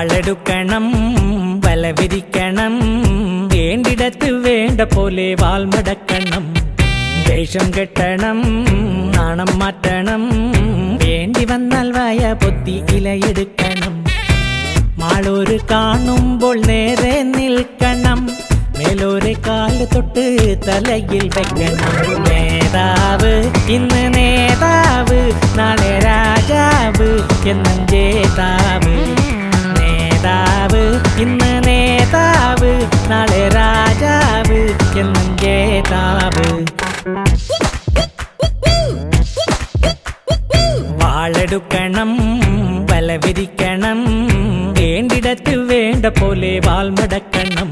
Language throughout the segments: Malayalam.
വാളെടുക്കണം വലവിരിക്കണം വേണ്ടിടത്ത് വേണ്ട പോലെ വാൾമടക്കണം വേഷം കെട്ടണം നാണം മാറ്റണം വേണ്ടി വന്നാൽ വായ പൊത്തി ഇലയെടുക്കണം മാളൂര് കാണുമ്പോൾ നേരെ നിൽക്കണം മേലോരെ കാല് തൊട്ട് തലയിൽ വെക്കണം നേതാവ് ഇന്ന് നേതാവ് നാളെ രാജാവ് എന്നും ജേതാവ് നേതാവ് ഇന്ന് നേതാവ് നാളെ രാജാവ് എന്നും ജേതാവ് വാളെടുക്കണം വലവിരിക്കണം വേണ്ടിടത്ത് വേണ്ട പോലെ വാൾമടക്കണം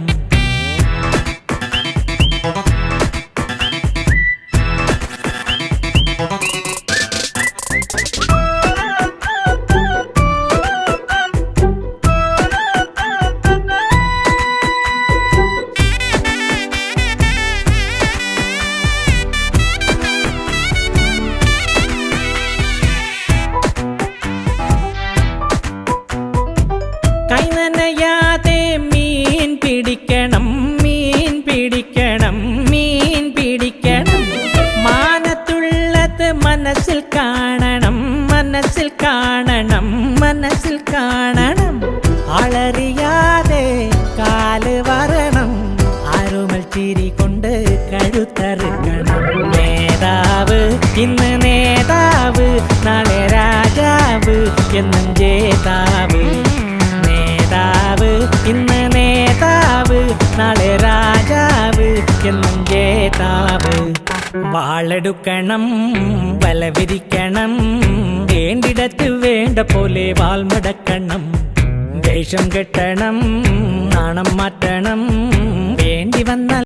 കൈനനയാതെ മീൻ പിടിക്കണം മീൻ പിടിക്കണം മീൻ പിടിക്കണം മാനത്തുള്ളത് മനസ്സിൽ കാണണം മനസ്സിൽ കാണണം മനസ്സിൽ കാണണം ആളറിയാതെ കാല് വരണം ആരുമൽ ചിരി കൊണ്ട് കഴുത്തറുക്കണം നേതാവ് ഇന്ന് നേതാവ് നാളെ രാജാവ് എന്നും ജേതാവ് നേതാവ് ഇന്ന് നേതാവ് നാളെ രാജാവ് എന്നും ജേതാവ് വാളെടുക്കണം വലവിരിക്കണം വേണ്ടിടത്ത് വേണ്ട പോലെ വാൾമടക്കണം വേഷം കെട്ടണം നാണം മാറ്റണം വേണ്ടി വന്നാൽ